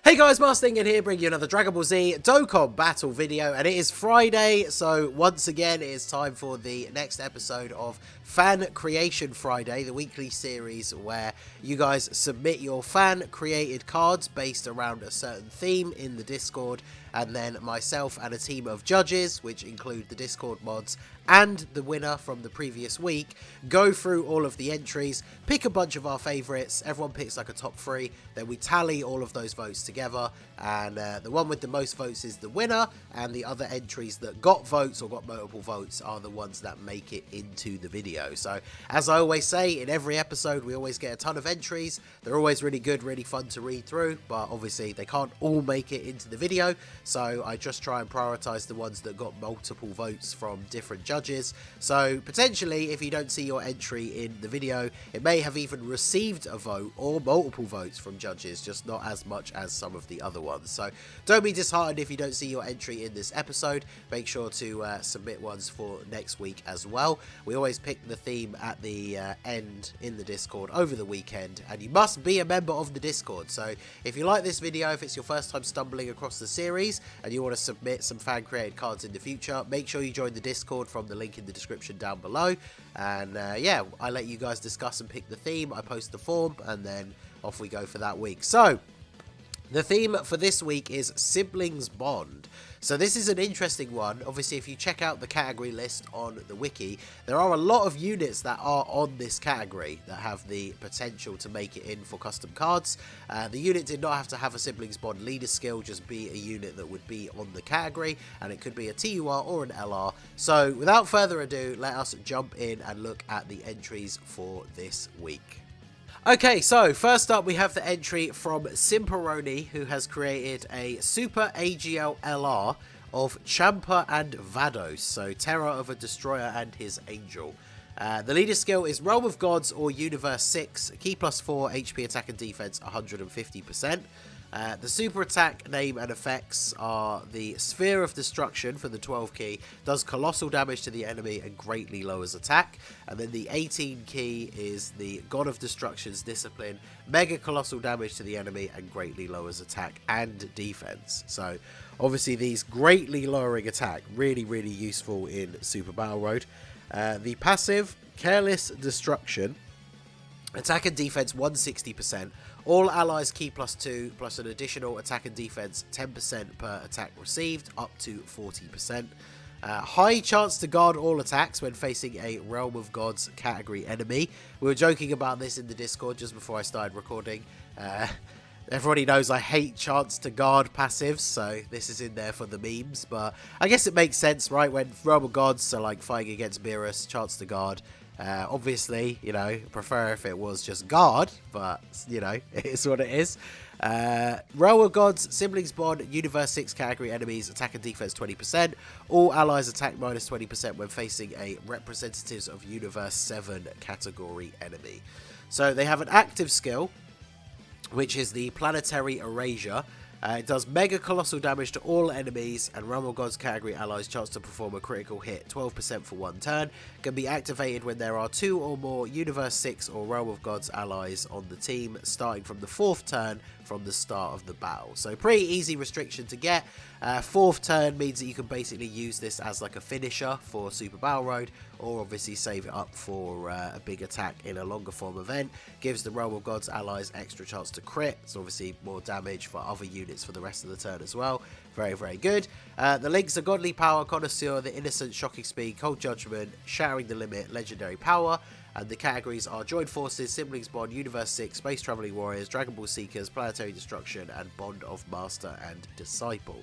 Hey guys, Marstingan here, bringing you another Dragon Ball Z Dokkan battle video, and it is Friday, so once again it is time for the next episode of Fan Creation Friday, the weekly series where you guys submit your fan-created cards based around a certain theme in the Discord, and then myself and a team of judges, which include the Discord mods and the winner from the previous week, go through all of the entries, pick a bunch of our favourites, everyone picks like a top 3, then we tally all of those votes together, and the one with the most votes is the winner, and the other entries that got votes or got multiple votes are the ones that make it into the video. So, as I always say, in every episode we always get a ton of entries. They're always really good, really fun to read through, but obviously they can't all make it into the video, so I just try and prioritise the ones that got multiple votes from different judges. So potentially, if you don't see your entry in the video, it may have even received a vote or multiple votes from judges, just not as much as some of the other ones. So don't be disheartened if you don't see your entry in this episode. Make sure to submit ones for next week as well. We always pick the theme at the end in the Discord over the weekend, and you must be a member of the Discord. So if you like this video, if it's your first time stumbling across the series and you want to submit some fan created cards in the future, make sure you join the Discord from the link in the description down below. And yeah, I let you guys discuss and pick the theme. I post the form and then off we go for that week. So the theme for this week is Siblings Bond. So this is an interesting one. Obviously, if you check out the category list on the wiki, there are a lot of units that are on this category that have the potential to make it in for custom cards. The unit did not have to have a Siblings Bond leader skill, just be a unit that would be on the category, and it could be a TUR or an LR. So without further ado, let us jump in and look at the entries for this week. Okay, so first up we have the entry from Simperoni, who has created a Super AGL LR of Champa and Vados, so Terror of a Destroyer and his Angel. The leader skill is Realm of Gods or Universe 6, key +4, HP attack and defense 150%. The super attack name and effects are the Sphere of Destruction for the 12 key, does colossal damage to the enemy and greatly lowers attack. And then the 18 key is the God of Destruction's Discipline, mega colossal damage to the enemy and greatly lowers attack and defense. So obviously these greatly lowering attack, really useful in Super Battle Road. The passive, Careless Destruction, attack and defense 160%. All allies key +2 plus an additional attack and defense 10% per attack received, up to 40%. High chance to guard all attacks when facing a Realm of Gods category enemy. We were joking about this in the Discord just before I started recording. Everybody knows I hate chance to guard passives, so this is in there for the memes, but I guess it makes sense, right? When Realm of Gods, so like fighting against Beerus, chance to guard. Obviously, you know, prefer if it was just guard, but, you know, it is what it is. Realm of Gods, Siblings Bond, Universe 6 category enemies, attack and defense 20%. All allies attack minus 20% when facing a Representatives of Universe 7 category enemy. So they have an active skill, which is the Planetary Erasure. It does mega colossal damage to all enemies, and Realm of Gods category allies chance to perform a critical hit 12% for 1 turn. Can be activated when there are 2 or more Universe 6 or Realm of Gods allies on the team, starting from the 4th turn from the start of the battle. So pretty easy restriction to get. 4th turn means that you can basically use this as like a finisher for Super Battle Road, or obviously save it up for a big attack in a longer form event. Gives the Realm of Gods allies extra chance to crit, so obviously more damage for other units for the rest of the turn as well. Very good. The links are Godly Power, Connoisseur, The Innocent, Shocking Speed, Cold Judgment, Shattering the Limit, Legendary Power. And the categories are Joined Forces, Siblings Bond, Universe 6, Space Traveling Warriors, Dragon Ball Seekers, Planetary Destruction, and Bond of Master and Disciple.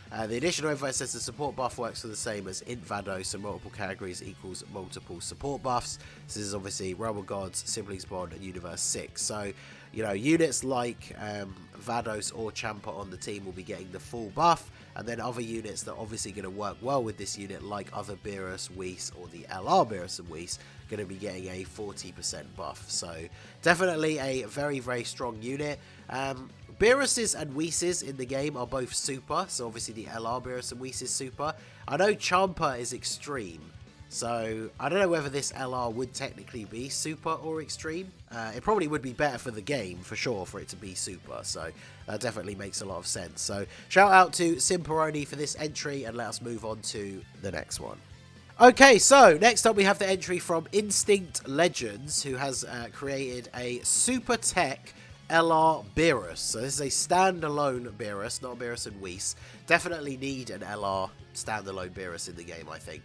The additional info says the support buff works for the same as Int Vados, so multiple categories equals multiple support buffs. This is obviously Realm of Gods, Siblings Bond, and Universe 6. So, you know, units like Vados or Champa on the team will be getting the full buff, and then other units that are obviously going to work well with this unit, like other Beerus, Whis, or the LR Beerus and Whis, going to be getting a 40% buff. So definitely a very strong unit. Beerus's and Whis in the game are both super, so obviously the LR Beerus and Whis is super. I know Champa is extreme, So I don't know whether this LR would technically be super or extreme. It probably would be better for the game, for sure, for it to be super. So that definitely makes a lot of sense. So shout out to Simperoni for this entry, and let us move on to the next one. Okay, so next up we have the entry from Instinct Legends, who has created a Super Tech LR Beerus. So this is a standalone Beerus, not Beerus and Whis. Definitely need an LR standalone Beerus in the game, I think.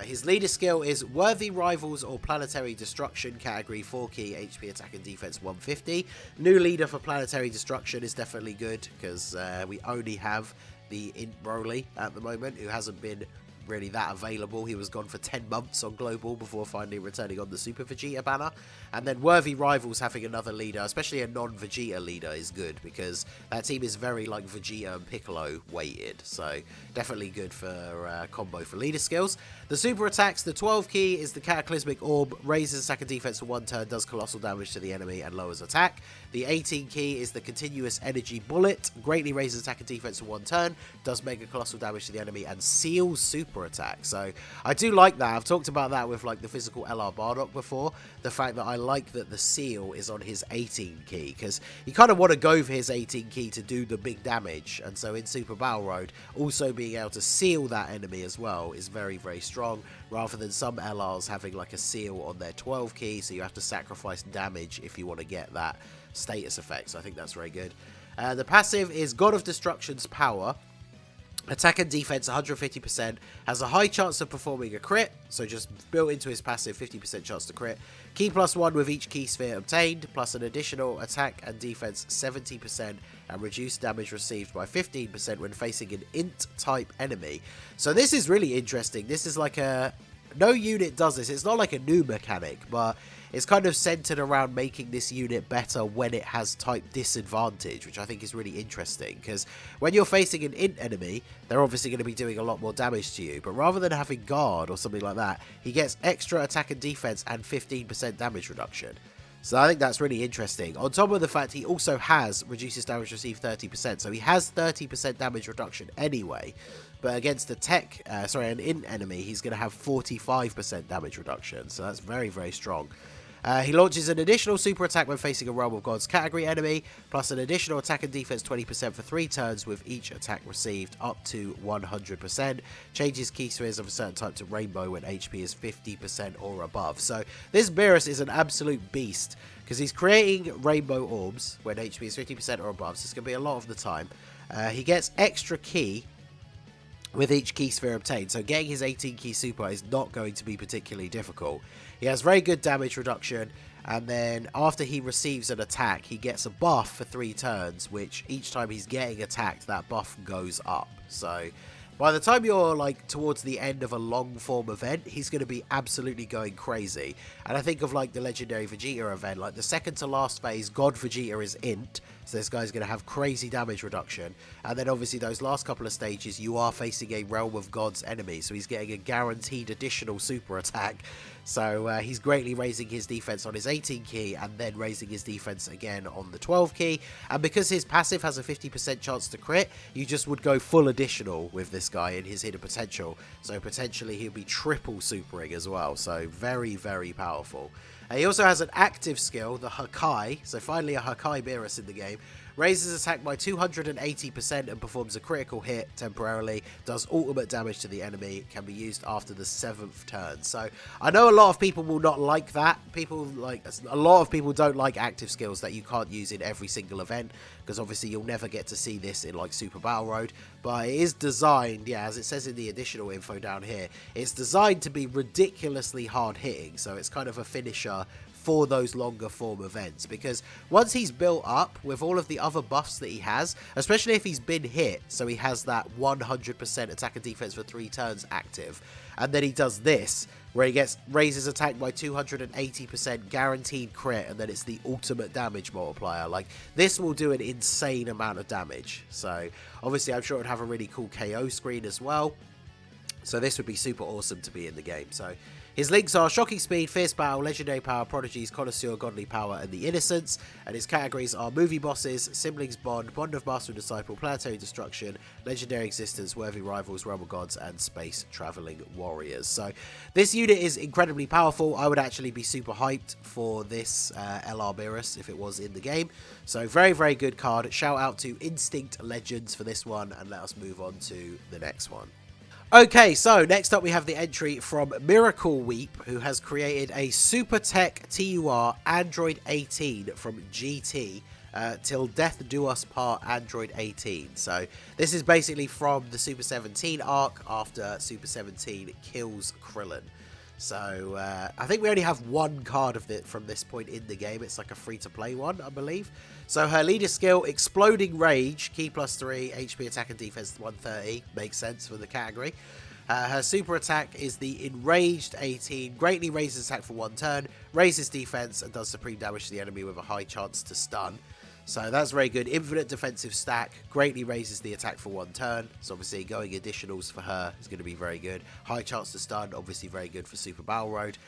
His leader skill is Worthy Rivals or Planetary Destruction, category 4 key, HP attack and defense 150. New leader for Planetary Destruction is definitely good, because we only have the Int Broly at the moment, who hasn't been really that available. He was gone for 10 months on Global before finally returning on the Super Vegeta banner. And then Worthy Rivals having another leader, especially a non-Vegeta leader, is good, because that team is very like Vegeta and Piccolo weighted. So definitely good for combo for leader skills. The super attacks, the 12 key is the Cataclysmic Orb, raises attack and defense for 1 turn, does colossal damage to the enemy and lowers attack. The 18 key is the Continuous Energy Bullet, greatly raises attack and defense for 1 turn, does mega colossal damage to the enemy and seals super attack. So I do like that. I've talked about that with like the physical LR Bardock before, the fact that I like that the seal is on his 18 key, because you kind of want to go for his 18 key to do the big damage, and so in Super Battle Road also being able to seal that enemy as well is very, very strong, rather than some LRs having like a seal on their 12 key, so you have to sacrifice damage if you want to get that status effect. So I think that's very good. The passive is God of Destruction's Power. Attack and defense 150%, has a high chance of performing a crit, so just built into his passive 50% chance to crit. Key +1 with each key sphere obtained, plus an additional attack and defense 70% and reduced damage received by 15% when facing an int type enemy. So this is really interesting. This is like a... No unit does this. It's not like a new mechanic, but it's kind of centered around making this unit better when it has type disadvantage, which I think is really interesting, because when you're facing an int enemy, they're obviously going to be doing a lot more damage to you, but rather than having guard or something like that, he gets extra attack and defense and 15% damage reduction. So I think that's really interesting. On top of the fact he also has reduces damage received 30%, so he has 30% damage reduction anyway. But against the an int enemy, he's going to have 45% damage reduction. So that's very, very strong. He launches an additional super attack when facing a Realm of Gods category enemy, plus an additional attack and defense 20% for 3 turns with each attack received up to 100%. Changes key spheres of a certain type to rainbow when HP is 50% or above. So this Beerus is an absolute beast, because he's creating rainbow orbs when HP is 50% or above, so it's going to be a lot of the time. He gets extra key with each key sphere obtained, so getting his 18 key super is not going to be particularly difficult. He has very good damage reduction, and then after he receives an attack, he gets a buff for 3 turns, which each time he's getting attacked, that buff goes up. So by the time you're like towards the end of a long form event, he's going to be absolutely going crazy. And I think of like the Legendary Vegeta event, like the second to last phase, God Vegeta is int, so this guy's going to have crazy damage reduction. And then obviously those last couple of stages, you are facing a Realm of Gods enemy, so he's getting a guaranteed additional super attack. So he's greatly raising his defense on his 18 key and then raising his defense again on the 12 key. And because his passive has a 50% chance to crit, you just would go full additional with this guy in his hidden potential. So potentially he'll be triple supering as well. So very, very powerful. He also has an active skill, the Hakai, so finally a Hakai Beerus in the game. Raises attack by 280% and performs a critical hit temporarily, does ultimate damage to the enemy, can be used after the 7th turn. So I know a lot of people will not like that. A lot of people don't like active skills that you can't use in every single event, because obviously you'll never get to see this in like Super Battle Road. But it is designed, yeah, as it says in the additional info down here, it's designed to be ridiculously hard hitting, so it's kind of a finisher for those longer form events, because once he's built up with all of the other buffs that he has, especially if he's been hit, so he has that 100% attack and defense for 3 turns active, and then he does this where he raises attack by 280% guaranteed crit, and then it's the ultimate damage multiplier. Like, this will do an insane amount of damage. So obviously I'm sure it would have a really cool KO screen as well, so this would be super awesome to be in the game. So His links are Shocking Speed, Fierce Battle, Legendary Power, Prodigies, Connoisseur, Godly Power, and The Innocents. And his categories are Movie Bosses, Siblings Bond, Bond of Master and Disciple, Planetary Destruction, Legendary Existence, Worthy Rivals, Realm of Gods, and Space Traveling Warriors. So this unit is incredibly powerful. I would actually be super hyped for this LR Beerus if it was in the game. So very, very good card. Shout out to Instinct Legends for this one, and let us move on to the next one. Okay, so next up we have the entry from Miracle Weep, who has created a Super Tech TUR Android 18 from GT till Death Do Us Part Android 18. So this is basically from the Super 17 arc after Super 17 kills Krillin. So I think we only have one card of it from this point in the game. It's like a free-to-play one, I believe. So her leader skill, Exploding Rage, Key +3, HP attack and defense 130. Makes sense for the category. Her super attack is the Enraged 18, greatly raises attack for 1 turn, raises defense, and does supreme damage to the enemy with a high chance to stun. So that's very good. Infinite defensive stack, greatly raises the attack for 1 turn. So obviously going additionals for her is going to be very good. High chance to stun, obviously very good for Super Battle Road.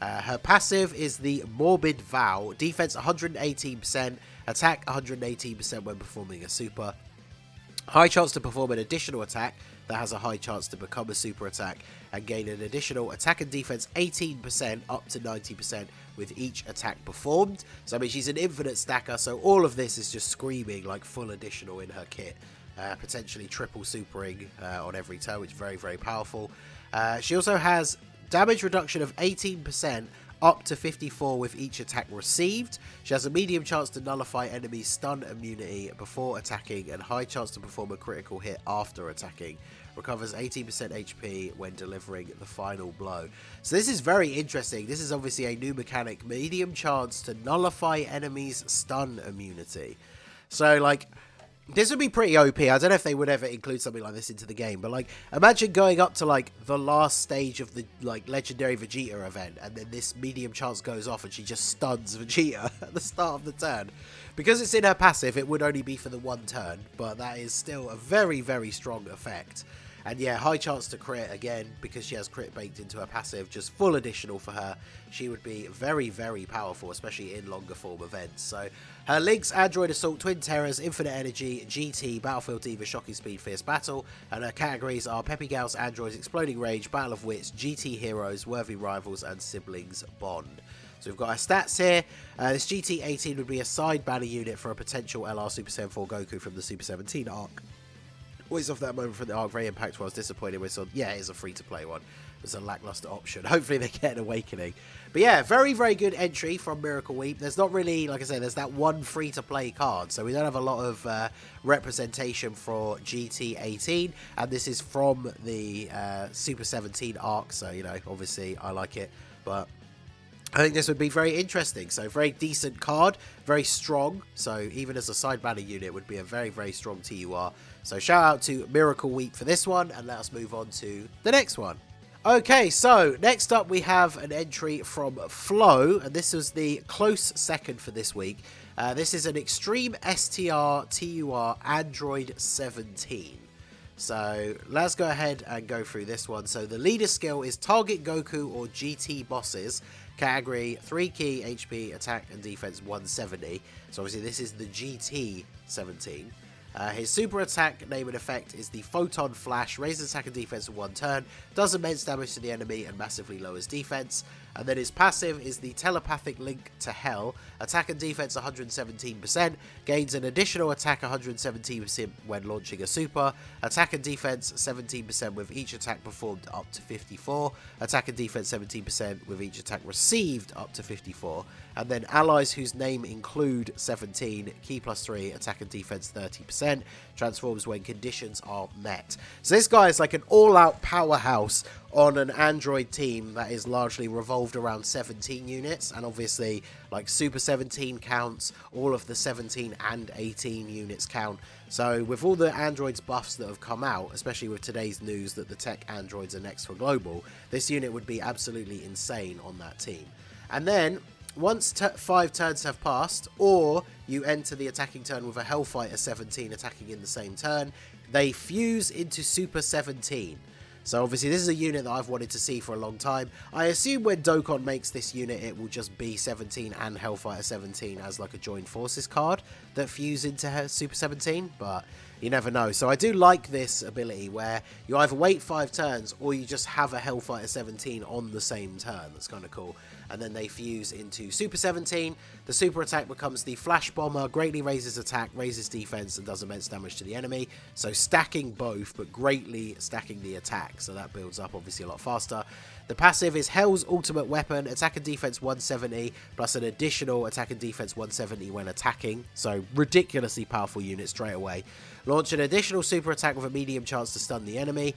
Her passive is the Morbid Vow, defense 118%, attack 118% when performing a super. High chance to perform an additional attack that has a high chance to become a super attack and gain an additional attack and defense 18% up to 90% with each attack performed. So I mean, she's an infinite stacker, so all of this is just screaming like full additional in her kit. Potentially triple supering on every turn, which is very, very powerful. She also has damage reduction of 18% up to 54 with each attack received. She has a medium chance to nullify enemy stun immunity before attacking and high chance to perform a critical hit after attacking. Recovers 18% HP when delivering the final blow. So this is very interesting. This is obviously a new mechanic. Medium chance to nullify enemies stun immunity. So like, this would be pretty OP. I don't know if they would ever include something like this into the game, but like, imagine going up to like the last stage of the like legendary Vegeta event, and then this medium chance goes off and she just stuns Vegeta at the start of the turn. Because it's in her passive, it would only be for the 1 turn, but that is still a very, very strong effect. And yeah, high chance to crit again, because she has crit baked into her passive, just full additional for her. She would be very, very powerful, especially in longer form events. So her links, Android Assault, Twin Terrors, Infinite Energy, GT, Battlefield Diva, Shocking Speed, Fierce Battle. And her categories are Peppy Gals, Androids, Exploding Rage, Battle of Wits, GT Heroes, Worthy Rivals, and Siblings Bond. So we've got our stats here. This GT18 would be a side banner unit for a potential LR Super 74 Goku from the Super 17 arc. Always off that moment from the arc, very impactful. I was disappointed with, so yeah, it is a free-to-play one. It's a lackluster option. Hopefully they get an awakening. But yeah, very, very good entry from Miracle Weep. There's not really, like I said, there's that one free-to-play card, so we don't have a lot of representation for GT18, and this is from the Super 17 arc, so, you know, obviously I like it, but I think this would be very interesting. So very decent card, very strong. So even as a side banner unit would be a very, very strong TUR. So shout out to Miracle Weep for this one, and let us move on to the next one. Okay, so next up we have an entry from Flo, and this was the close second for this week. This is an Extreme STR TUR Android 17. So let's go ahead and go through this one. So the leader skill is Target Goku or GT Bosses. Category 3 key, HP, attack and defense 170. So obviously this is the GT 17. His super attack name and effect is the Photon Flash, raises attack and defense for 1 turn, does immense damage to the enemy and massively lowers defense. And then his passive is the Telepathic Link to Hell, attack and defense 117%, gains an additional attack 117% when launching a super, attack and defense 17% with each attack performed up to 54, attack and defense 17% with each attack received up to 54, and then allies whose name include 17, key +3, attack and defense 30%, transforms when conditions are met. So this guy is like an all-out powerhouse on an Android team that is largely revolved around 17 units, and obviously like Super 17 counts, all of the 17 and 18 units count. So with all the Androids buffs that have come out, especially with today's news that the tech Androids are next for global, this unit would be absolutely insane on that team. And then once 5 turns have passed, or you enter the attacking turn with a Hellfighter 17 attacking in the same turn, they fuse into Super 17. So obviously this is a unit that I've wanted to see for a long time. I assume when Dokkan makes this unit, it will just be 17 and Hellfighter 17 as like a joined forces card that fuse into Super 17, but you never know. So I do like this ability where you either wait 5 turns or you just have a Hellfighter 17 on the same turn. That's kind of cool. And then they fuse into Super 17. The super attack becomes the Flash Bomber, greatly raises attack, raises defense, and does immense damage to the enemy. So stacking both, but greatly stacking the attack. So that builds up obviously a lot faster. The passive is Hell's ultimate weapon, attack and defense 170, plus an additional attack and defense 170 when attacking. So ridiculously powerful unit straight away. Launch an additional super attack with a medium chance to stun the enemy.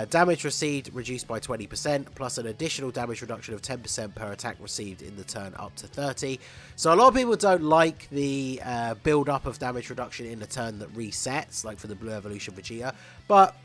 Damage received reduced by 20%, plus an additional damage reduction of 10% per attack received in the turn up to 30. So a lot of people don't like the build up of damage reduction in the turn that resets, like for the Blue Evolution Vegeta, but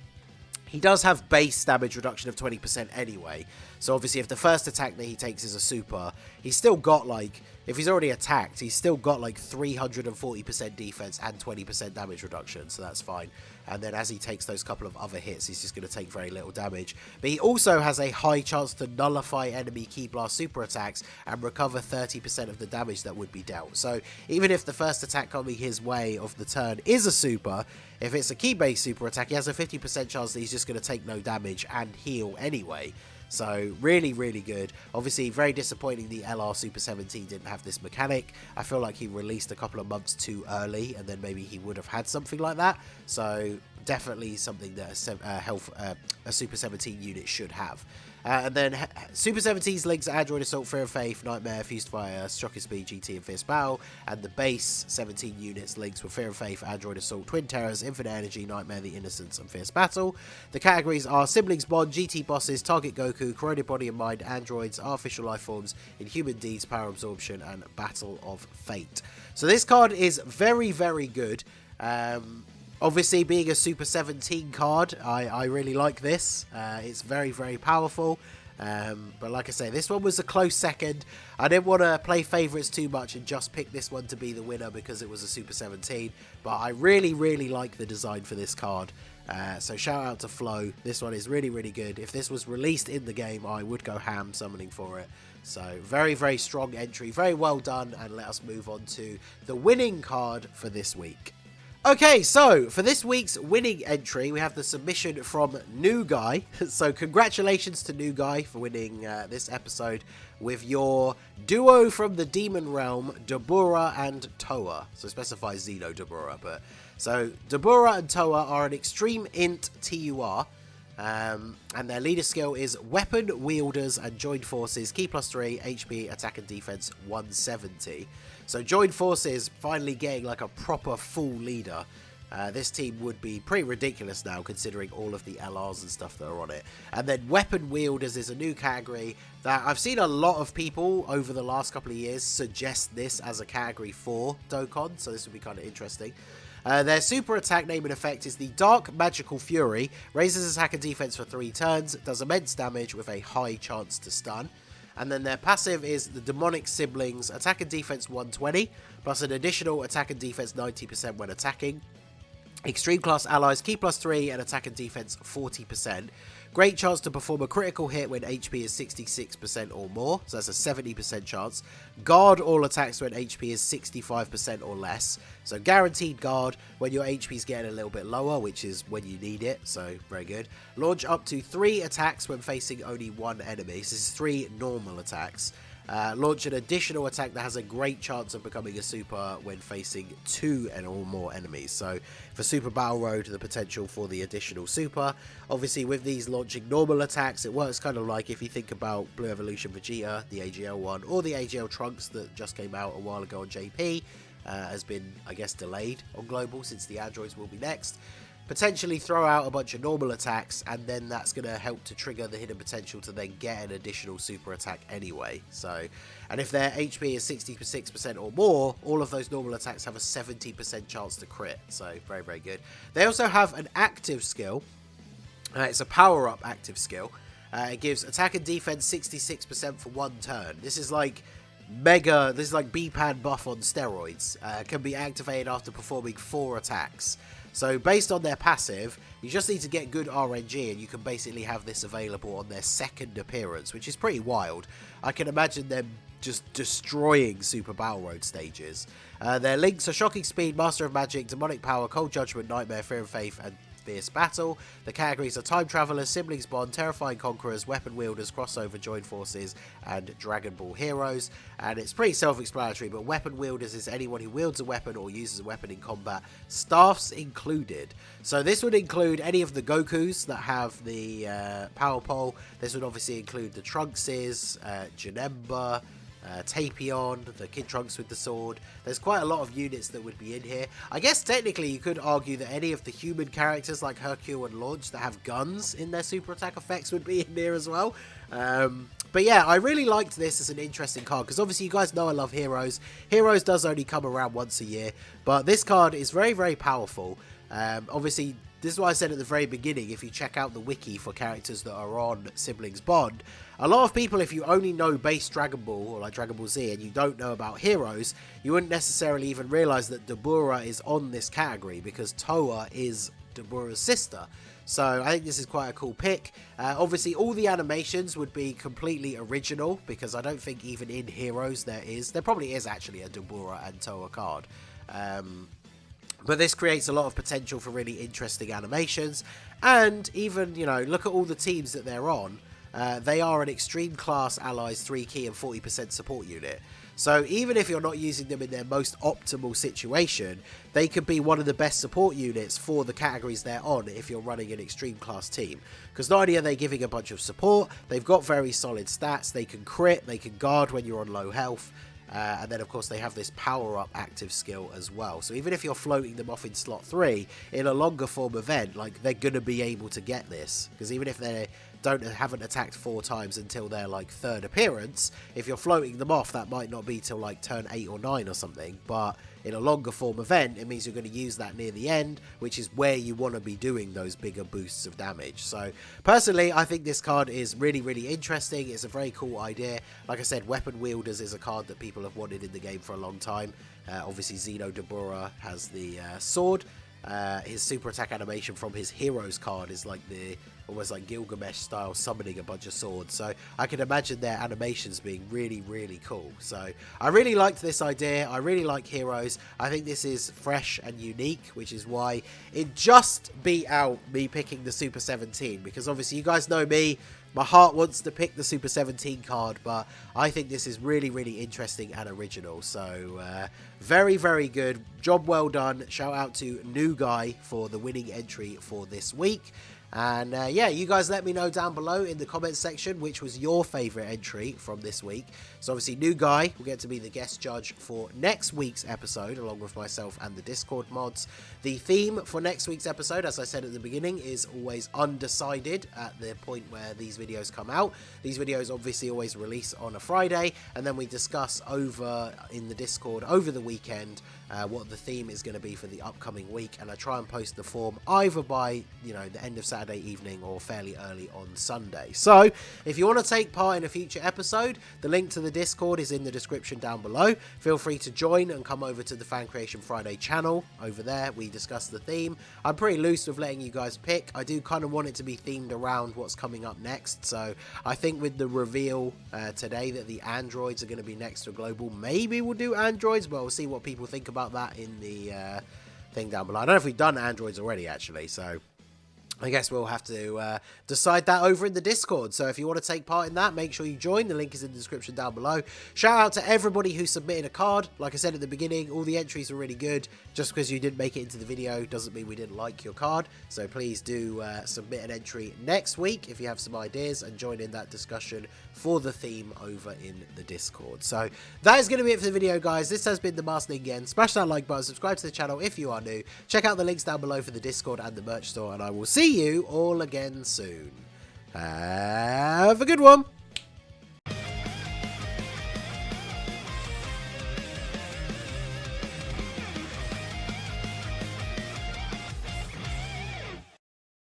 he does have base damage reduction of 20% anyway. So obviously if the first attack that he takes is a super, he's still got like, if he's already attacked, he's still got like 340% defense and 20% damage reduction. So that's fine. And then as he takes those couple of other hits, he's just going to take very little damage. But he also has a high chance to nullify enemy Ki Blast super attacks and recover 30% of the damage that would be dealt. So even if the first attack coming his way of the turn is a super, if it's a Ki-based super attack, he has a 50% chance that he's just going to take no damage and heal anyway. So really, really good. Obviously, very disappointing the LR Super 17 didn't have this mechanic. I feel like he released a couple of months too early, and then maybe he would have had something like that. So definitely something that a Super 17 unit should have. And then Super 17's links are Android Assault, Fear of Faith, Nightmare, Fused Fire, Shocking Speed, GT, and Fierce Battle. And the base 17 units links were Fear of Faith, Android Assault, Twin Terrors, Infinite Energy, Nightmare, The Innocence, and Fierce Battle. The categories are Siblings Bond, GT Bosses, Target Goku, Corroded Body and Mind, Androids, Artificial Life Forms, Inhuman Deeds, Power Absorption, and Battle of Fate. So this card is very, very good. Obviously, being a Super 17 card, I really like this. It's very, very powerful. But like I say, this one was a close second. I didn't want to play favourites too much and just pick this one to be the winner because it was a Super 17. But I really, really like the design for this card. So shout out to Flo. This one is really, really good. If this was released in the game, I would go ham summoning for it. So very, very strong entry. Very well done. And let us move on to the winning card for this week. Okay, so for this week's winning entry, we have the submission from New Guy. So congratulations to New Guy for winning this episode with your duo from the Demon Realm, Dabura and Toa. So it specifies Xeno Dabura, but so Dabura and Toa are an extreme int TUR. And their leader skill is Weapon Wielders and Joined Forces, Ki +3, HP, Attack and Defense 170. So Joined Forces finally getting like a proper full leader. This team would be pretty ridiculous now considering all of the LRs and stuff that are on it. And then Weapon Wielders is a new category that I've seen a lot of people over the last couple of years suggest this as a category for Dokkan, so this would be kind of interesting. Their super attack name and effect is the Dark Magical Fury, raises attack and defense for 3 turns, does immense damage with a high chance to stun. And then their passive is the Demonic Siblings, attack and defense 120, plus an additional attack and defense 90% when attacking. Extreme class allies, Ki +3 and attack and defense 40%. Great chance to perform a critical hit when HP is 66% or more, so that's a 70% chance. Guard all attacks when HP is 65% or less, so guaranteed guard when your HP is getting a little bit lower, which is when you need it, so very good. Launch up to 3 attacks when facing only 1 enemy, so this is 3 normal attacks. Launch an additional attack that has a great chance of becoming a super when facing 2 or more enemies. So for Super Battle Road, the potential for the additional super. Obviously with these launching normal attacks, it works kind of like if you think about Blue Evolution Vegeta, the AGL one, or the AGL Trunks that just came out a while ago on JP, has been, I guess, delayed on Global since the androids will be next. Potentially throw out a bunch of normal attacks, and then that's going to help to trigger the hidden potential to then get an additional super attack anyway. So, and if their HP is 66% or more, all of those normal attacks have a 70% chance to crit. So very, very good. They also have an active skill. It's a power-up active skill. It gives attack and defense 66% for 1 turn. This is like this is like B-Pan buff on steroids. Can be activated after performing 4 attacks. So based on their passive, you just need to get good RNG and you can basically have this available on their second appearance, which is pretty wild. I can imagine them just destroying Super Battle Road stages. Their links are Shocking Speed, Master of Magic, Demonic Power, Cold Judgment, Nightmare, Fear and Faith, and Fierce Battle. The categories are Time Travelers, Siblings Bond, Terrifying Conquerors, Weapon Wielders, Crossover, Join Forces, and Dragon Ball Heroes. And it's pretty self-explanatory, but Weapon Wielders is anyone who wields a weapon or uses a weapon in combat, staffs included. So this would include any of the Gokus that have the Power Pole. This would obviously include the Trunkses, Janemba, Tapion, the Kid Trunks with the sword. There's quite a lot of units that would be in here. I guess technically you could argue that any of the human characters like Hercule and Launch that have guns in their super attack effects would be in here as well. But yeah, I really liked this as an interesting card because obviously you guys know I love Heroes. Heroes does only come around once a year, but this card is very, very powerful. Obviously, this is what I said at the very beginning. If you check out the wiki for characters that are on Siblings Bond, a lot of people, if you only know base Dragon Ball or like Dragon Ball Z and you don't know about Heroes, you wouldn't necessarily even realize that Dabura is on this category because Toa is Dabura's sister. So I think this is quite a cool pick. Obviously, all the animations would be completely original because I don't think even in Heroes there probably is actually a Dabura and Toa card. But this creates a lot of potential for really interesting animations. And even, you know, look at all the teams that they're on. They are an Extreme Class Allies 3 key and 40% support unit. So even if you're not using them in their most optimal situation, they could be one of the best support units for the categories they're on if you're running an Extreme Class team. Because not only are they giving a bunch of support, they've got very solid stats. They can crit, they can guard when you're on low health. And then, of course, they have this power-up active skill as well. So even if you're floating them off in slot 3, in a longer form event, like, they're going to be able to get this. Because even if they haven't attacked 4 times until their, like, 3rd appearance, if you're floating them off, that might not be till, like, turn 8 or 9 or something. But in a longer form event, it means you're going to use that near the end, which is where you want to be doing those bigger boosts of damage. So, personally, I think this card is really, really interesting. It's a very cool idea. Like I said, Weapon Wielders is a card that people have wanted in the game for a long time. Obviously, Xeno Dabura has the sword. His super attack animation from his Heroes card is like the almost like Gilgamesh style summoning a bunch of swords, so I can imagine their animations being really, really cool. So I really liked this idea. I really like Heroes. I think this is fresh and unique, which is why it just beat out me picking the Super 17, because obviously you guys know me, my heart wants to pick the Super 17 card, but I think this is really, really interesting and original. So, very, very good. Job well done. Shout out to New Guy for the winning entry for this week. And yeah, you guys let me know down below in the comments section which was your favourite entry from this week. So obviously New Guy will get to be the guest judge for next week's episode along with myself and the Discord mods. The theme for next week's episode, as I said at the beginning, is always undecided at the point where these videos come out. These videos obviously always release on a Friday, and then we discuss over in the Discord over the weekend what the theme is going to be for the upcoming week, and I try and post the form either by, you know, the end of Saturday evening or fairly early on Sunday. So if you want to take part in a future episode, the link to the Discord is in the description down below. Feel free to join and come over to the Fan Creation Friday channel. Over there we discuss the theme. I'm pretty loose with letting you guys pick. I do kind of want it to be themed around what's coming up next, so I think with the reveal today that the androids are going to be next to global, maybe we'll do androids, but we'll see what people think about that in the thing down below. I don't know if we've done androids already actually, so I guess we'll have to decide that over in the Discord. So if you want to take part in that, make sure you join. The link is in the description down below. Shout out to everybody who submitted a card. Like I said at the beginning, all the entries are really good. Just because you didn't make it into the video doesn't mean we didn't like your card. So please do submit an entry next week if you have some ideas and join in that discussion for the theme over in the Discord. So that is going to be it for the video, guys. This has been the Master again. Smash that like button, subscribe to the channel if you are new. Check out the links down below for the Discord and the merch store, and I will see you all again soon. Have a good one.